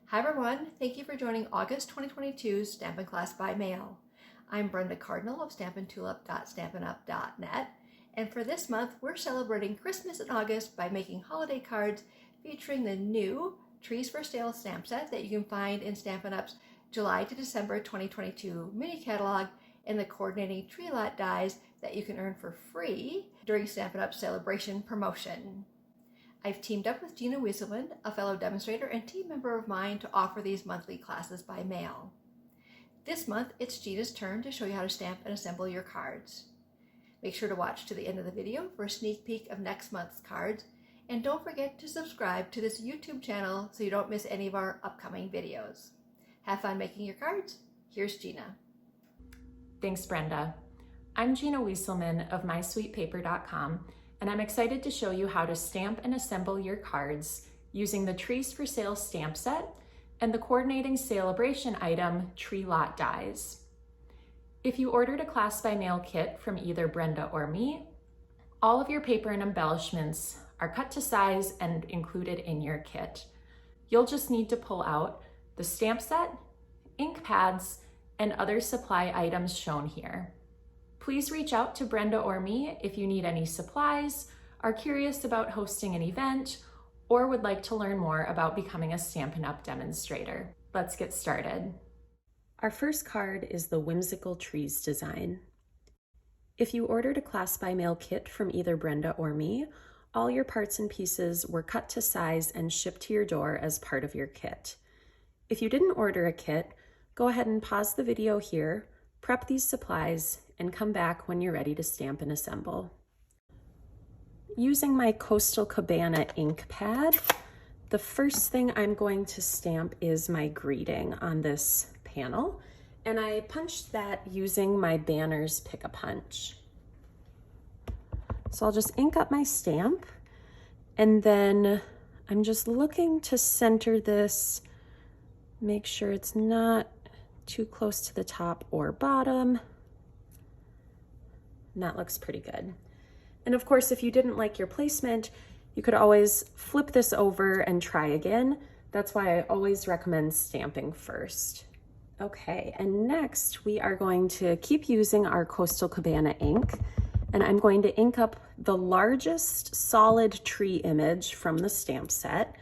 Hi everyone, thank you for joining August 2022's Stampin' Class by Mail. I'm Brenda Cardinal of StampinTulip.stampinup.net, and for this month we're celebrating Christmas in August by making holiday cards featuring the new Trees for Sale stamp set that you can find in Stampin' Up's July to December 2022 mini catalog and the coordinating tree lot dies that you can earn for free during Stampin' Up's Sale-a-Bration promotion. I've teamed up with Gina Wieselman, a fellow demonstrator and team member of mine, to offer these monthly classes by mail. This month, it's Gina's turn to show you how to stamp and assemble your cards. Make sure to watch to the end of the video for a sneak peek of next month's cards, and don't forget to subscribe to this YouTube channel so you don't miss any of our upcoming videos. Have fun making your cards. Here's Gina. Thanks, Brenda. I'm Gina Wieselman of MySweetPaper.com, and I'm excited to show you how to stamp and assemble your cards using the Trees for Sale stamp set and the coordinating Sale-a-Bration item, Tree Lot Dies. If you ordered a class by mail kit from either Brenda or me, all of your paper and embellishments are cut to size and included in your kit. You'll just need to pull out the stamp set, ink pads, and other supply items shown here. Please reach out to Brenda or me if you need any supplies, are curious about hosting an event, or would like to learn more about becoming a Stampin' Up! Demonstrator. Let's get started. Our first card is the Whimsical Trees design. If you ordered a class by mail kit from either Brenda or me, all your parts and pieces were cut to size and shipped to your door as part of your kit. If you didn't order a kit, go ahead and pause the video here, prep these supplies, and come back when you're ready to stamp and assemble. Using my Coastal Cabana ink pad, the first thing I'm going to stamp is my greeting on this panel, and I punched that using my Banner's Pick-a-Punch. So I'll just ink up my stamp, and then I'm just looking to center this, make sure it's not too close to the top or bottom. And that looks pretty good. And of course, if you didn't like your placement, you could always flip this over and try again. That's why I always recommend stamping first. Okay, and next we are going to keep using our Coastal Cabana ink, and I'm going to ink up the largest solid tree image from the stamp set.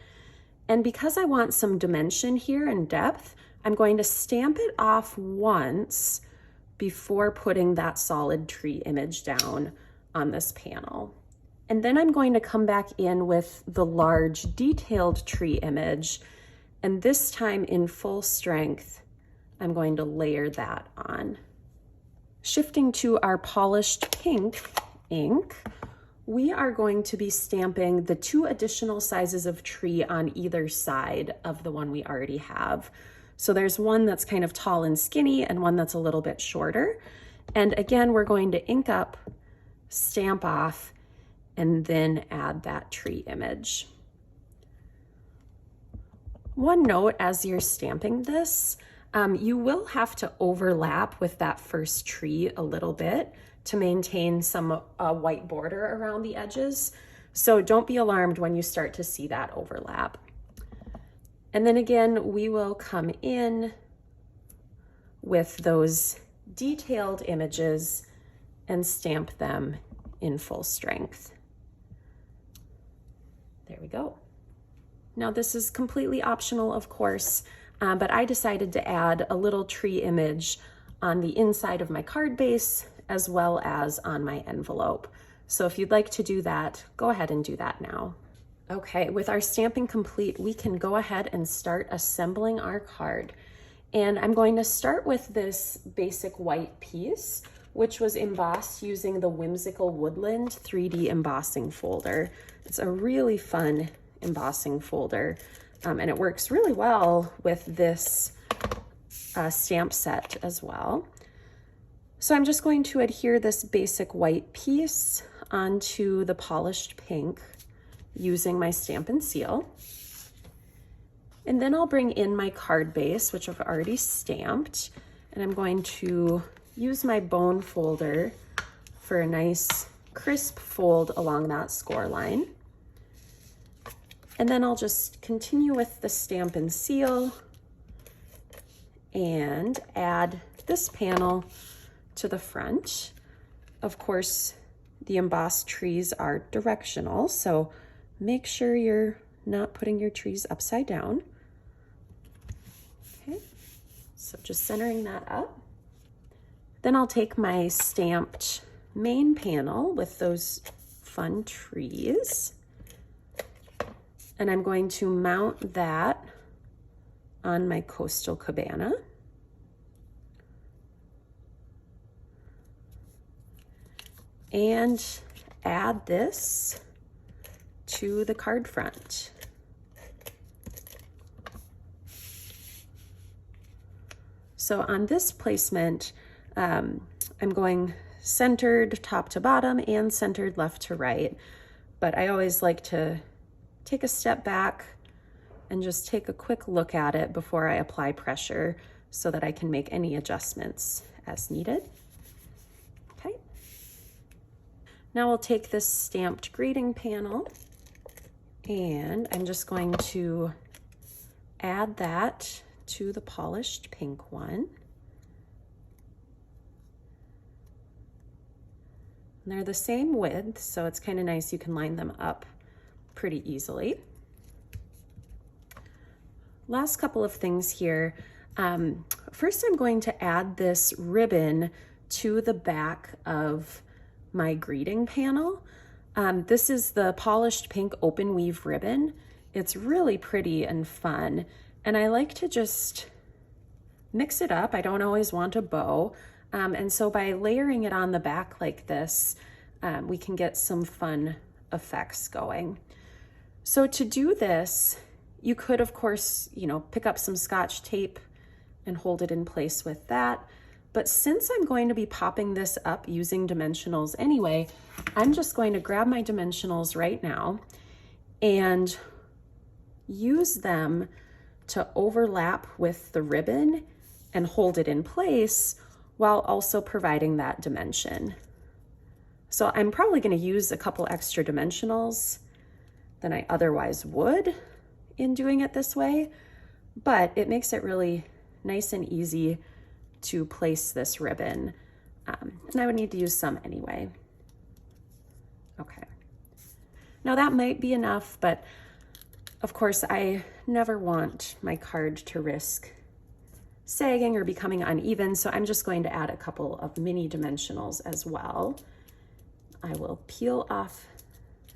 And because I want some dimension here and depth, I'm going to stamp it off once before putting that solid tree image down on this panel. And then I'm going to come back in with the large detailed tree image, and this time in full strength, I'm going to layer that on. Shifting to our polished pink ink, we are going to be stamping the 2 additional sizes of tree on either side of the one we already have. So there's one that's kind of tall and skinny and one that's a little bit shorter. And again, we're going to ink up, stamp off, and then add that tree image. One note as you're stamping this, you will have to overlap with that first tree a little bit to maintain some white border around the edges. So don't be alarmed when you start to see that overlap. And then again, we will come in with those detailed images and stamp them in full strength. There we go. Now this is completely optional, of course, but I decided to add a little tree image on the inside of my card base as well as on my envelope. So if you'd like to do that, go ahead and do that now. Okay, with our stamping complete, we can go ahead and start assembling our card. And I'm going to start with this basic white piece, which was embossed using the Whimsical Woodland 3D embossing folder. It's a really fun embossing folder, and it works really well with this stamp set as well. So I'm just going to adhere this basic white piece onto the polished pink using my Stampin' Seal. And then I'll bring in my card base, which I've already stamped, and I'm going to use my bone folder for a nice crisp fold along that score line. And then I'll just continue with the Stampin' seal and add this panel to the front. Of course, the embossed trees are directional, so make sure you're not putting your trees upside down. Okay, so just centering that up. Then I'll take my stamped main panel with those fun trees, and I'm going to mount that on my coastal cabana. And add this to the card front. So on this placement, I'm going centered top to bottom and centered left to right, but I always like to take a step back and just take a quick look at it before I apply pressure so that I can make any adjustments as needed. Okay. Now we'll take this stamped greeting panel and I'm just going to add that to the polished pink one. And they're the same width, so it's kind of nice. You can line them up pretty easily. Last couple of things here. First, I'm going to add this ribbon to the back of my greeting panel. This is the polished pink open weave ribbon. It's really pretty and fun, and I like to just mix it up. I don't always want a bow, and so by layering it on the back like this, we can get some fun effects going. So to do this, you could, of course, pick up some Scotch tape and hold it in place with that. But since I'm going to be popping this up using dimensionals anyway, I'm just going to grab my dimensionals right now and use them to overlap with the ribbon and hold it in place while also providing that dimension. So I'm probably going to use a couple extra dimensionals than I otherwise would in doing it this way, but it makes it really nice and easy to place this ribbon. And I would need to use some anyway. Okay. Now that might be enough, but of course I never want my card to risk sagging or becoming uneven, so I'm just going to add a couple of mini dimensionals as well. I will peel off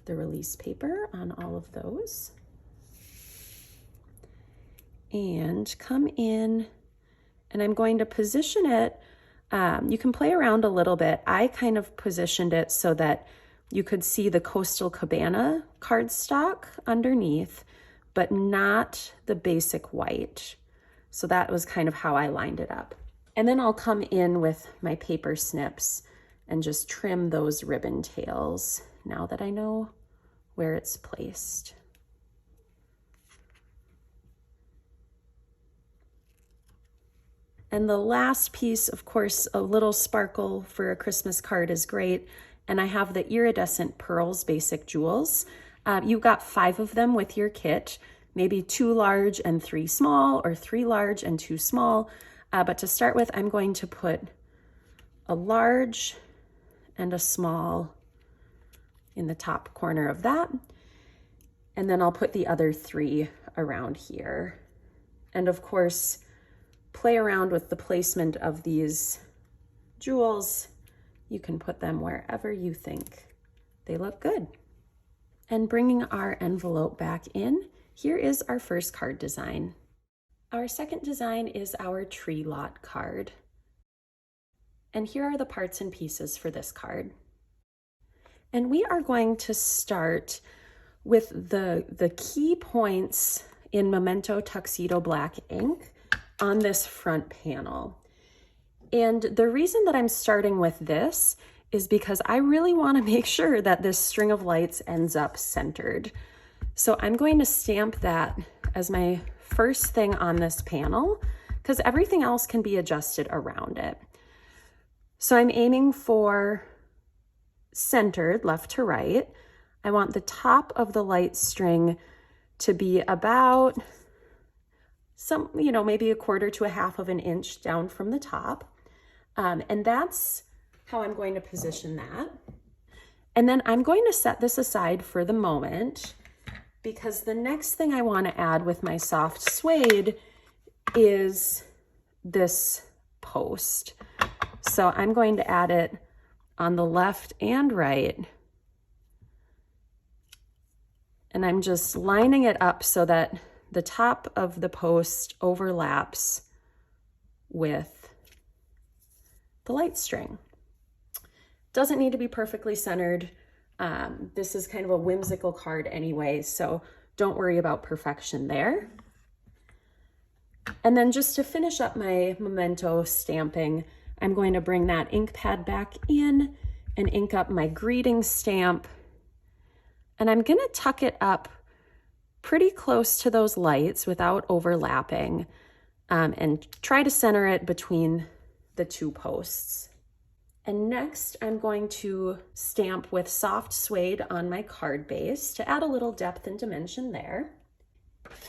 the release paper on all of those and come in, and I'm going to position it. You can play around a little bit. I kind of positioned it so that you could see the Coastal Cabana cardstock underneath, but not the basic white. So that was kind of how I lined it up. And then I'll come in with my paper snips and just trim those ribbon tails now that I know where it's placed. And the last piece, of course, a little sparkle for a Christmas card is great. And I have the iridescent pearls basic jewels. You've got 5 of them with your kit, maybe 2 large and 3 small, or 3 large and 2 small. But to start with, I'm going to put a large and a small in the top corner of that. And then I'll put the other 3 around here. And of course, play around with the placement of these jewels. You can put them wherever you think they look good. And bringing our envelope back in, here is our first card design. Our second design is our tree lot card. And here are the parts and pieces for this card. And we are going to start with the key points in Memento Tuxedo Black ink on this front panel. And the reason that I'm starting with this is because I really want to make sure that this string of lights ends up centered. So I'm going to stamp that as my first thing on this panel, because everything else can be adjusted around it. So I'm aiming for centered left to right. I want the top of the light string to be about maybe 1/4 to 1/2 of an inch down from the top. And that's how I'm going to position that. And then I'm going to set this aside for the moment, because the next thing I want to add with my soft suede is this post. So I'm going to add it on the left and right. And I'm just lining it up so that the top of the post overlaps with the light string. Doesn't need to be perfectly centered. This is kind of a whimsical card anyway, so don't worry about perfection there. And then just to finish up my memento stamping, I'm going to bring that ink pad back in and ink up my greeting stamp. And I'm gonna tuck it up pretty close to those lights without overlapping, and try to center it between the two posts. And next, I'm going to stamp with soft suede on my card base to add a little depth and dimension there.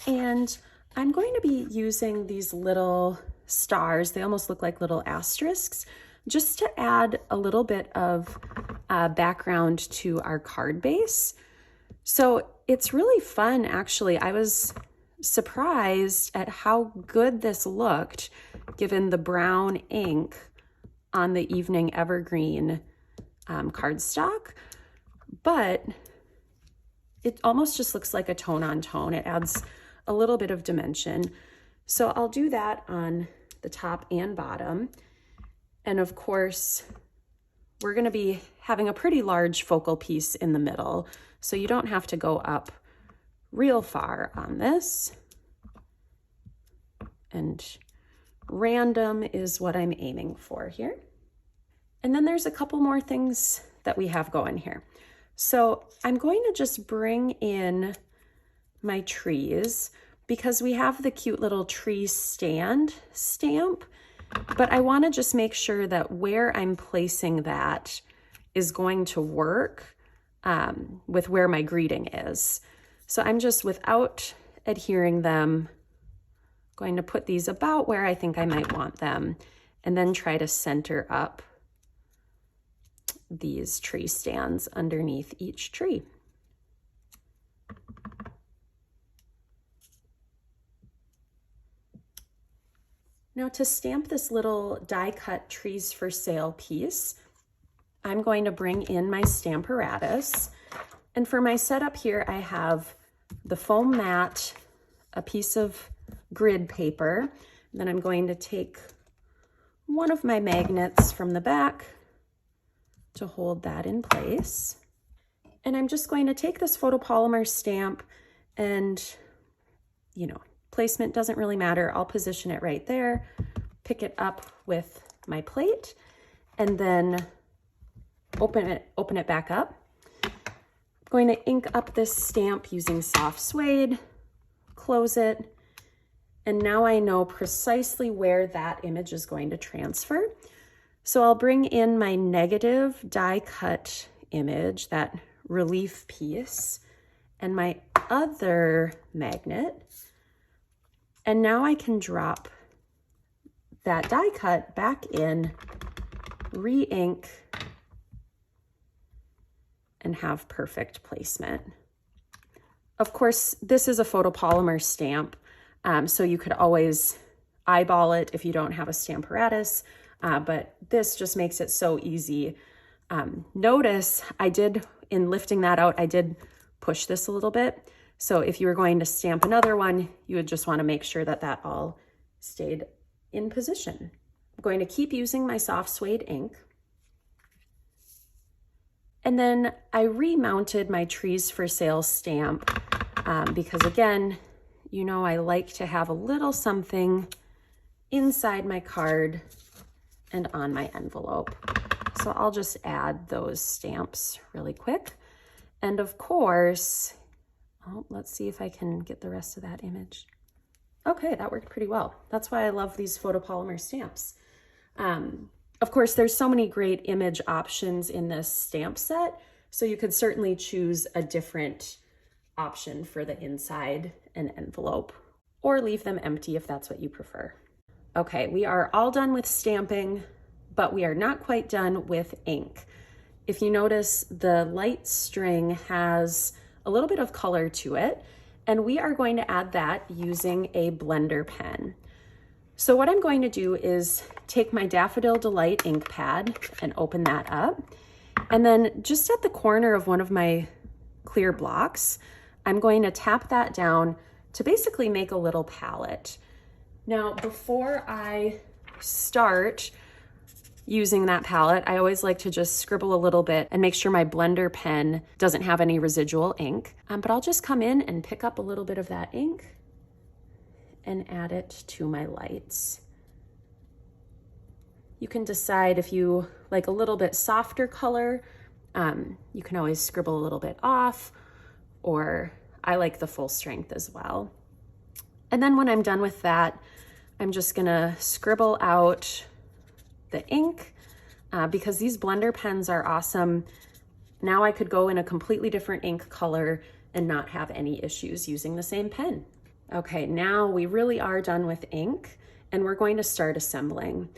And I'm going to be using these little stars, they almost look like little asterisks, just to add a little bit of background to our card base. So it's really fun, actually. I was surprised at how good this looked given the brown ink on the Evening Evergreen cardstock, but it almost just looks like a tone on tone. It adds a little bit of dimension. So I'll do that on the top and bottom. And of course, we're gonna be having a pretty large focal piece in the middle, so you don't have to go up real far on this. And random is what I'm aiming for here. And then there's a couple more things that we have going here. So I'm going to just bring in my trees because we have the cute little tree stand stamp, but I want to just make sure that where I'm placing that is going to work with where my greeting is. So I'm just, without adhering them, going to put these about where I think I might want them, and then try to center up these tree stands underneath each tree. Now to stamp this little die cut Trees for Sale piece, I'm going to bring in my Stamparatus. And for my setup here, I have the foam mat, a piece of grid paper, and then I'm going to take one of my magnets from the back to hold that in place. And I'm just going to take this photopolymer stamp and, placement doesn't really matter. I'll position it right there, pick it up with my plate, and then open it back up. I'm going to ink up this stamp using soft suede, close it, and now I know precisely where that image is going to transfer. So I'll bring in my negative die cut image, that relief piece, and my other magnet. And now I can drop that die cut back in, re-ink, and have perfect placement. Of course, this is a photopolymer stamp, so you could always eyeball it if you don't have a Stamparatus, but this just makes it so easy. Notice in lifting that out, I did push this a little bit. So if you were going to stamp another one, you would just want to make sure that that all stayed in position. I'm going to keep using my soft suede ink. And then I remounted my Trees for Sale stamp because, again, I like to have a little something inside my card and on my envelope. So I'll just add those stamps really quick. And of course, let's see if I can get the rest of that image. Okay, that worked pretty well. That's why I love these photopolymer stamps. Of course, there's so many great image options in this stamp set, so you could certainly choose a different option for the inside and envelope, or leave them empty if that's what you prefer. Okay, we are all done with stamping, but we are not quite done with ink. If you notice, the light string has a little bit of color to it, and we are going to add that using a blender pen. So what I'm going to do is take my Daffodil Delight ink pad and open that up. And then just at the corner of one of my clear blocks, I'm going to tap that down to basically make a little palette. Now, before I start using that palette, I always like to just scribble a little bit and make sure my blender pen doesn't have any residual ink. But I'll just come in and pick up a little bit of that ink and add it to my lights. You can decide if you like a little bit softer color. You can always scribble a little bit off, or I like the full strength as well. And then when I'm done with that, I'm just gonna scribble out the ink because these blender pens are awesome. Now I could go in a completely different ink color and not have any issues using the same pen. Okay, now we really are done with ink and we're going to start assembling.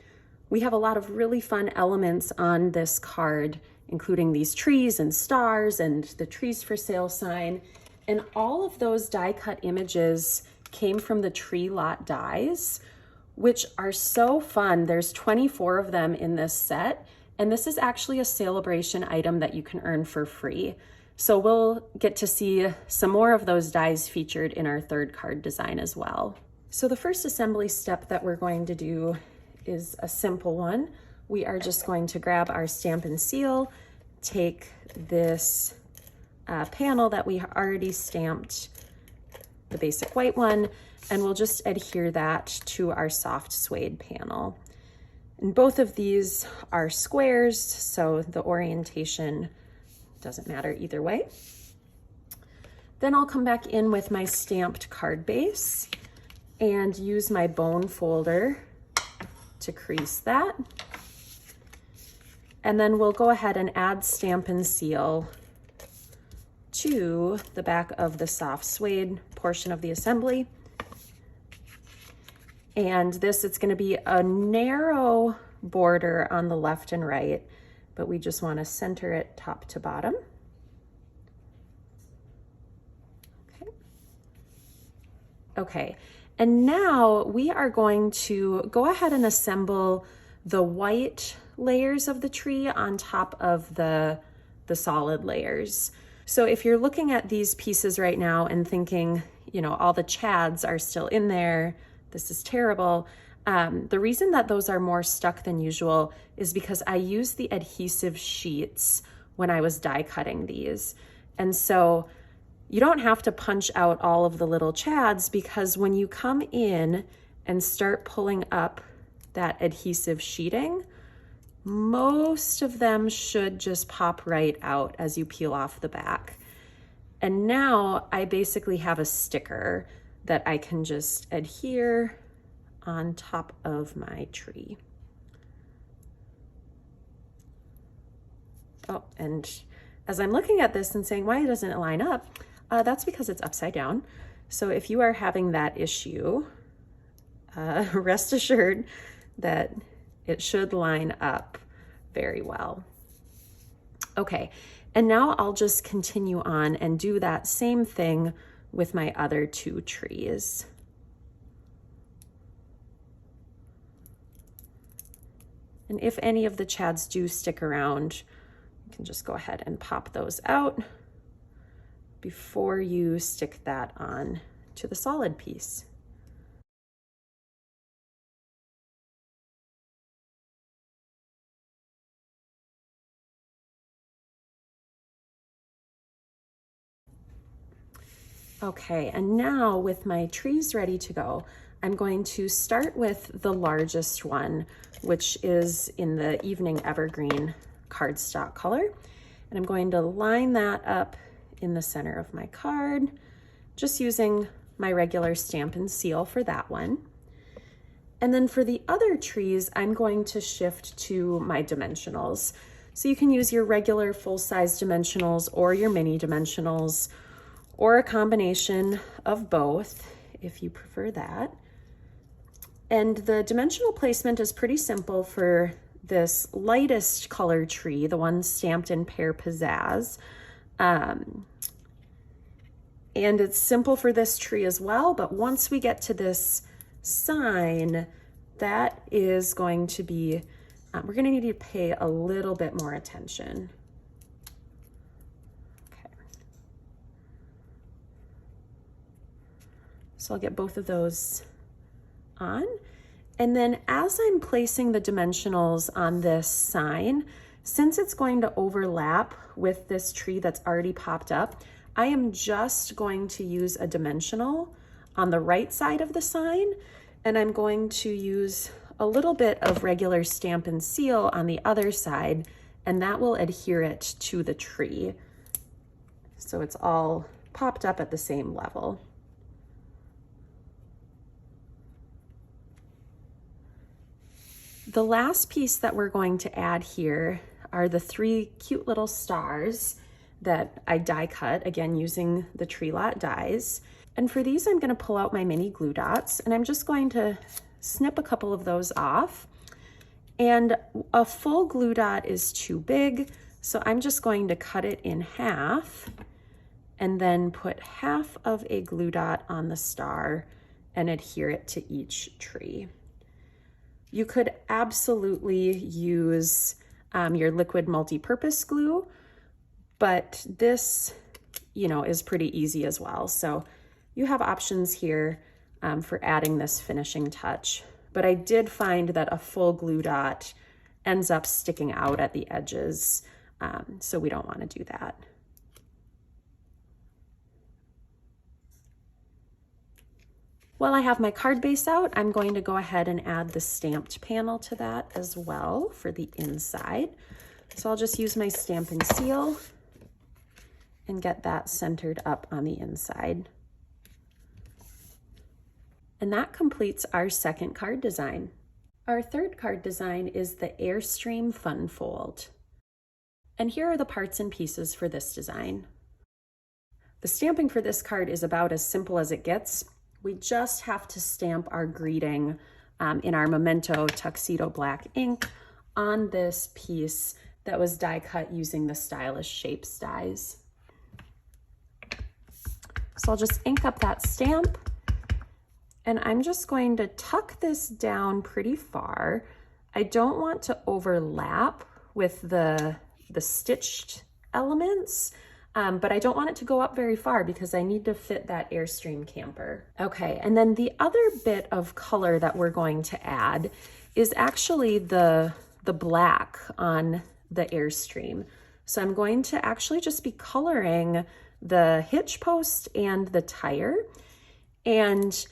We have a lot of really fun elements on this card, including these trees and stars and the trees for sale sign. And all of those die cut images came from the tree lot dies, which are so fun. There's 24 of them in this set, and this is actually a Sale-a-Bration item that you can earn for free. So we'll get to see some more of those dies featured in our third card design as well. So the first assembly step that we're going to do is a simple one. We are just going to grab our Stampin' seal, take this panel that we already stamped, the basic white one, and we'll just adhere that to our soft suede panel. And both of these are squares, so the orientation doesn't matter either way. Then I'll come back in with my stamped card base and use my bone folder to crease that. And then we'll go ahead and add Stampin' seal to the back of the soft suede portion of the assembly. And this, it's gonna be a narrow border on the left and right, but we just wanna center it top to bottom. Okay, and now we are going to go ahead and assemble the white layers of the tree on top of the solid layers. So if you're looking at these pieces right now and thinking, you know, all the chads are still in there, this is terrible. The reason that those are more stuck than usual is because I used the adhesive sheets when I was die cutting these. And so you don't have to punch out all of the little chads, because when you come in and start pulling up that adhesive sheeting, most of them should just pop right out as you peel off the back. And now I basically have a sticker that I can just adhere on top of my tree. Oh, and as I'm looking at this and saying, why doesn't it line up? That's because it's upside down. So if you are having that issue, rest assured that it should line up very well. Okay, and now I'll just continue on and do that same thing with my other two trees. And if any of the chads do stick around, you can just go ahead and pop those out before you stick that on to the solid piece. Okay, and now with my trees ready to go, I'm going to start with the largest one, which is in the Evening Evergreen cardstock color. And I'm going to line that up in the center of my card, just using my regular Stampin' seal for that one. And then for the other trees, I'm going to shift to my dimensionals. So you can use your regular full-size dimensionals or your mini dimensionals, or a combination of both if you prefer that. And the dimensional placement is pretty simple for this lightest color tree, the one stamped in Pear Pizzazz. And it's simple for this tree as well, but once we get to this sign, that is going to be, we're gonna need to pay a little bit more attention. Okay. So I'll get both of those on. And then as I'm placing the dimensionals on this sign, since it's going to overlap with this tree that's already popped up, I am just going to use a dimensional on the right side of the sign, and I'm going to use a little bit of regular Stampin' Seal on the other side, and that will adhere it to the tree. So it's all popped up at the same level. The last piece that we're going to add here are the 3 cute little stars that I die cut, again, using the Tree Lot dies. And for these, I'm gonna pull out my mini glue dots, and I'm just going to snip a couple of those off. And a full glue dot is too big, so I'm just going to cut it in half and then put half of a glue dot on the star and adhere it to each tree. You could absolutely use your liquid multi-purpose glue, but this, is pretty easy as well. So you have options here for adding this finishing touch. But I did find that a full glue dot ends up sticking out at the edges, so we don't want to do that. While I have my card base out, I'm going to go ahead and add the stamped panel to that as well for the inside. So I'll just use my Stampin' Seal and get that centered up on the inside. And that completes our second card design. Our third card design is the Airstream Fun Fold. And here are the parts and pieces for this design. The stamping for this card is about as simple as it gets. We just have to stamp our greeting in our Memento Tuxedo Black ink on this piece that was die cut using the Stylish Shapes dies. So I'll just ink up that stamp, and I'm just going to tuck this down pretty far. I don't want to overlap with the stitched elements, but I don't want it to go up very far because I need to fit that Airstream camper. Okay, and then the other bit of color that we're going to add is actually the black on the Airstream. So I'm going to actually just be coloring the hitch post and the tire. And,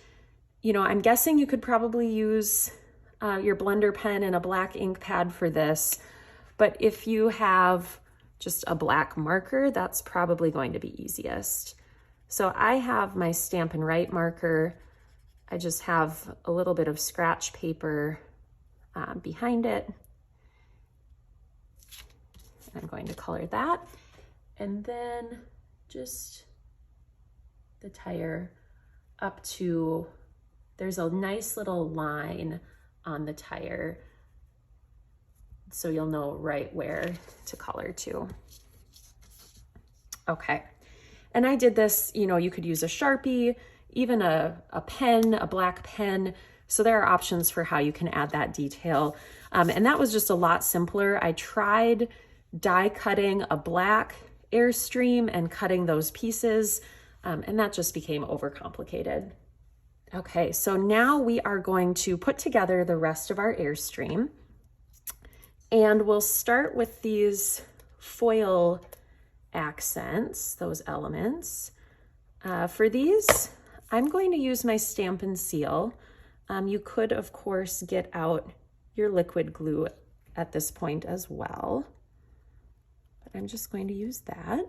I'm guessing you could probably use your blender pen and a black ink pad for this, but if you have just a black marker, that's probably going to be easiest. So I have my Stampin' Write marker. I just have a little bit of scratch paper behind it. I'm going to color that. And then just the tire up to, there's a nice little line on the tire, so you'll know right where to color to. Okay, and I did this, you could use a Sharpie, even a pen, a black pen. So there are options for how you can add that detail. And that was just a lot simpler. I tried die cutting a black Airstream and cutting those pieces, and that just became overcomplicated. Okay, so now we are going to put together the rest of our Airstream. And we'll start with these foil accents, those elements. For these, I'm going to use my Stampin' Seal. You could, of course, get out your liquid glue at this point as well. But I'm just going to use that.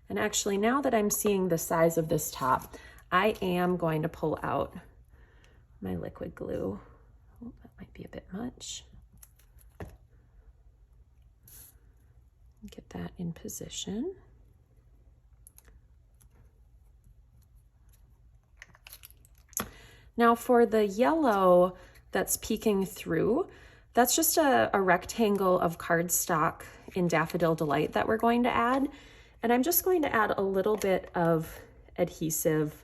And actually, now that I'm seeing the size of this top, I am going to pull out my liquid glue. Oh, that might be a bit much. Get that in position. Now for the yellow that's peeking through, that's just a rectangle of cardstock in Daffodil Delight that we're going to add. And I'm just going to add a little bit of adhesive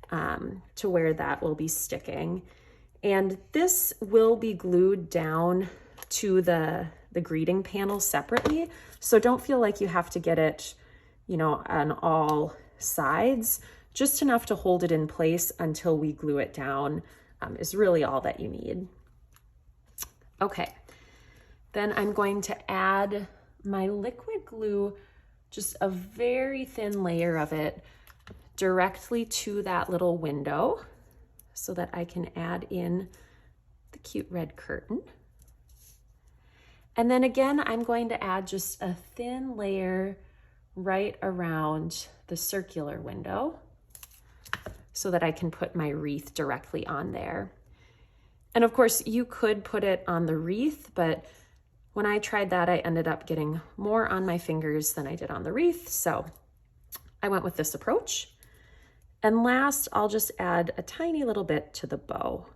to where that will be sticking. And this will be glued down to the greeting panel separately. So don't feel like you have to get it, you know, on all sides. Just enough to hold it in place until we glue it down is really all that you need. Okay, then I'm going to add my liquid glue, just a very thin layer of it directly to that little window so that I can add in the cute red curtain. And then again, I'm going to add just a thin layer right around the circular window so that I can put my wreath directly on there. And of course, you could put it on the wreath, but when I tried that, I ended up getting more on my fingers than I did on the wreath. So I went with this approach. And last, I'll just add a tiny little bit to the bow.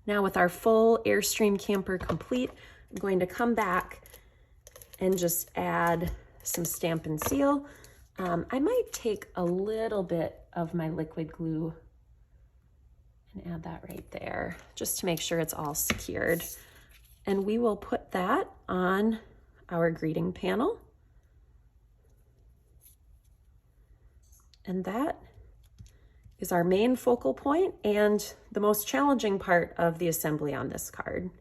Now with our full Airstream camper complete, I'm going to come back and just add some Stampin' Seal. I might take a little bit of my liquid glue and add that right there, just to make sure it's all secured. And we will put that on our greeting panel. And that is our main focal point and the most challenging part of the assembly on this card.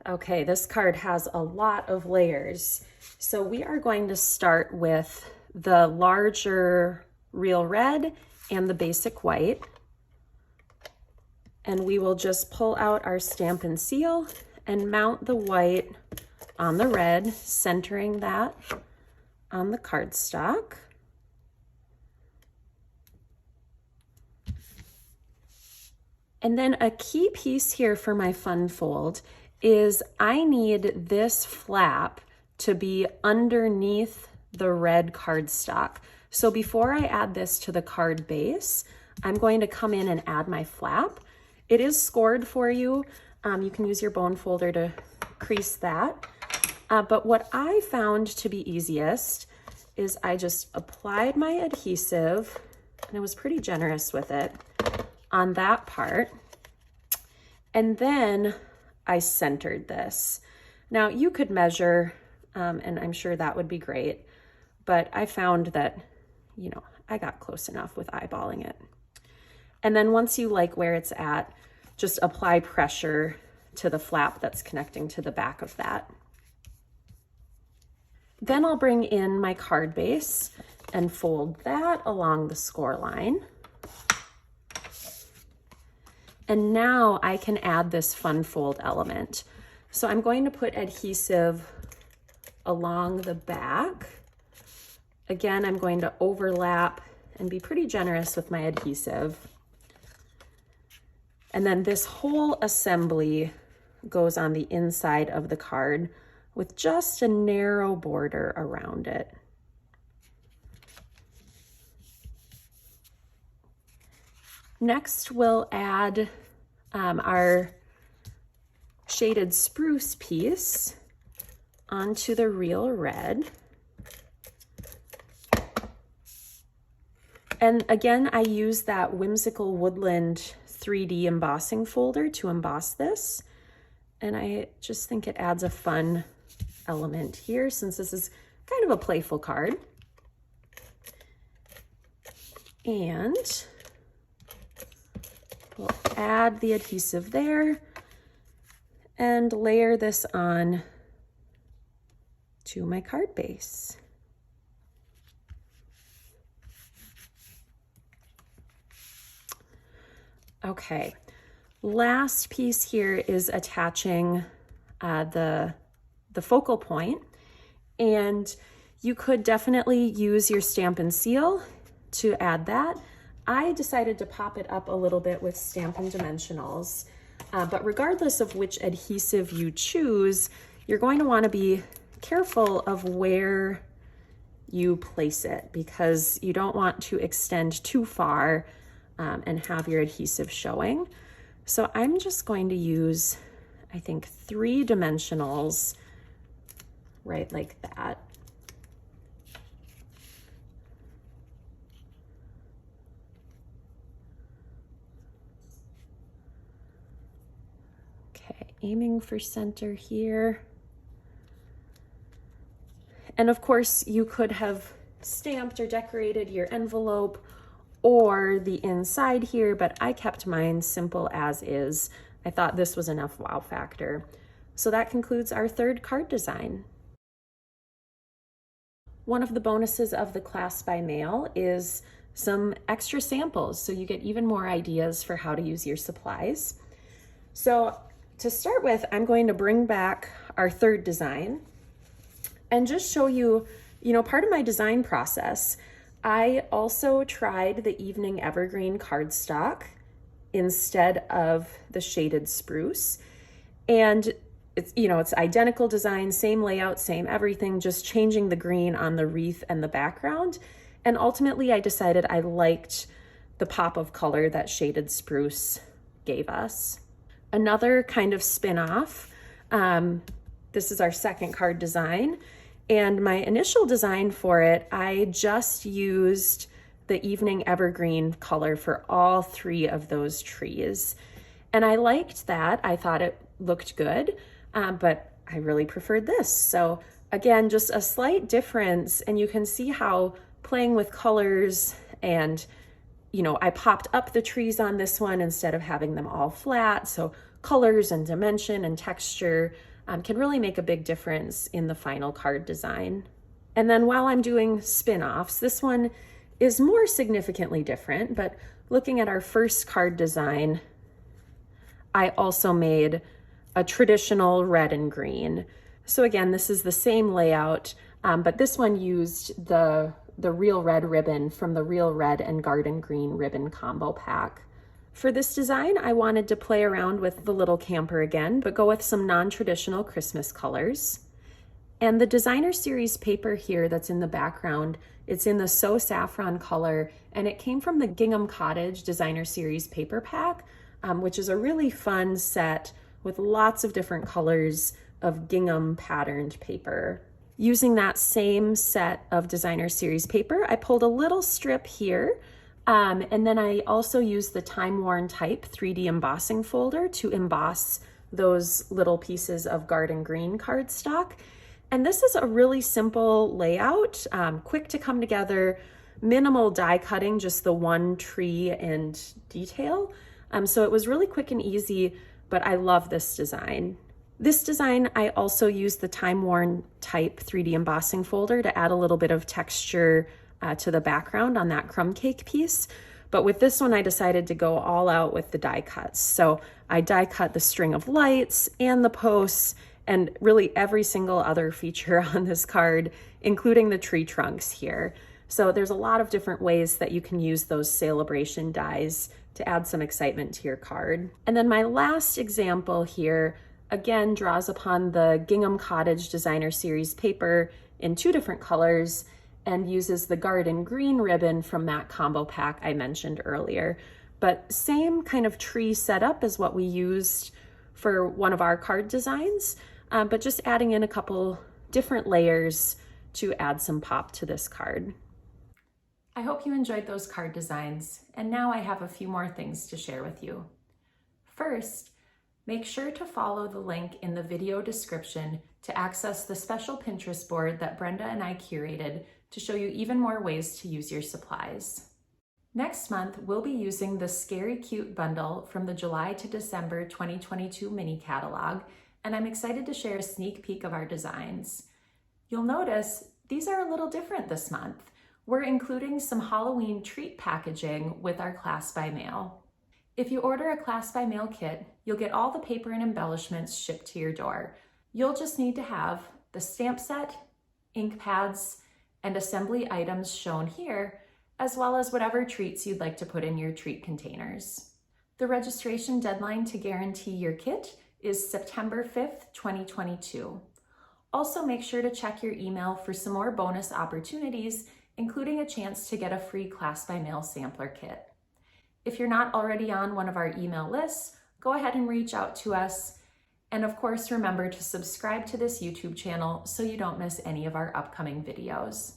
Okay, this card has a lot of layers. So we are going to start with the larger real red and the basic white. And we will just pull out our Stampin' Seal and mount the white on the red, centering that on the cardstock. And then a key piece here for my fun fold is I need this flap to be underneath the red cardstock. So before I add this to the card base, I'm going to come in and add my flap. It is scored for you. You can use your bone folder to crease that. But what I found to be easiest is I just applied my adhesive, and I was pretty generous with it, on that part. And then I centered this. Now you could measure, and I'm sure that would be great, but I found that, you know, I got close enough with eyeballing it. And then once you like where it's at, just apply pressure to the flap that's connecting to the back of that. Then I'll bring in my card base and fold that along the score line. And now I can add this fun fold element. So I'm going to put adhesive along the back. Again, I'm going to overlap and be pretty generous with my adhesive. And then this whole assembly goes on the inside of the card with just a narrow border around it. Next, we'll add our shaded spruce piece onto the real red. And again, I use that Whimsical Woodland 3D embossing folder to emboss this. And I just think it adds a fun element here since this is kind of a playful card. And we'll add the adhesive there and layer this on to my card base. Okay, last piece here is attaching the focal point, and you could definitely use your Stampin' Seal to add that. I decided to pop it up a little bit with Stampin' Dimensionals. But regardless of which adhesive you choose, you're going to want to be careful of where you place it because you don't want to extend too far and have your adhesive showing. So I'm just going to use, I think, 3 dimensionals right like that. Okay, aiming for center here. And of course, you could have stamped or decorated your envelope or the inside here, but I kept mine simple as is. I thought this was enough wow factor. So that concludes our 3rd card design. One of the bonuses of the class by mail is some extra samples, so you get even more ideas for how to use your supplies. So to start with, I'm going to bring back our 3rd design and just show you, part of my design process. I also tried the evening evergreen cardstock instead of the shaded spruce. And it's identical design, same layout, same everything, just changing the green on the wreath and the background. And ultimately I decided I liked the pop of color that shaded spruce gave us. Another kind of spin-off, this is our 2nd card design. And my initial design for it, I just used the evening evergreen color for all 3 of those trees. And I liked that. I thought it looked good, but I really preferred this. So again, just a slight difference. And you can see how playing with colors and, I popped up the trees on this one instead of having them all flat. So colors and dimension and texture can really make a big difference in the final card design. And then while I'm doing spin-offs, this one is more significantly different, but looking at our 1st card design, I also made a traditional red and green. So again, this is the same layout, but this one used the Real Red ribbon from the Real Red and Garden Green ribbon combo pack. For this design, I wanted to play around with the little camper again, but go with some non-traditional Christmas colors. And the designer series paper here that's in the background, it's in the So Saffron color, and it came from the Gingham Cottage designer series paper pack, which is a really fun set with lots of different colors of gingham patterned paper. Using that same set of designer series paper, I pulled a little strip here. And then I also used the Time Worn Type 3D embossing folder to emboss those little pieces of garden green cardstock. And this is a really simple layout, quick to come together, minimal die cutting, just the one tree and detail. So it was really quick and easy, but I love this design. This design, I also used the Time Worn Type 3D embossing folder to add a little bit of texture to the background on that crumb cake piece. But with this one, I decided to go all out with the die cuts. So I die cut the string of lights and the posts and really every single other feature on this card, including the tree trunks here. So there's a lot of different ways that you can use those Sale-a-Bration dies to add some excitement to your card. And then my last example here, again, draws upon the Gingham Cottage designer series paper in 2 different colors and uses the garden green ribbon from that combo pack I mentioned earlier. But same kind of tree setup as what we used for one of our card designs, but just adding in a couple different layers to add some pop to this card. I hope you enjoyed those card designs, and now I have a few more things to share with you. First, make sure to follow the link in the video description to access the special Pinterest board that Brenda and I curated to show you even more ways to use your supplies. Next month, we'll be using the Scary Cute bundle from the July to December 2022 mini catalog, and I'm excited to share a sneak peek of our designs. You'll notice these are a little different this month. We're including some Halloween treat packaging with our class by mail. If you order a class by mail kit, you'll get all the paper and embellishments shipped to your door. You'll just need to have the stamp set, ink pads, and assembly items shown here, as well as whatever treats you'd like to put in your treat containers. The registration deadline to guarantee your kit is September 5th, 2022. Also, make sure to check your email for some more bonus opportunities, including a chance to get a free class by mail sampler kit. If you're not already on one of our email lists, go ahead and reach out to us. And of course, remember to subscribe to this YouTube channel so you don't miss any of our upcoming videos.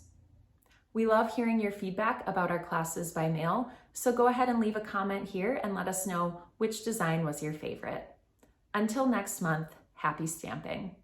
We love hearing your feedback about our classes by mail, so go ahead and leave a comment here and let us know which design was your favorite. Until next month, happy stamping!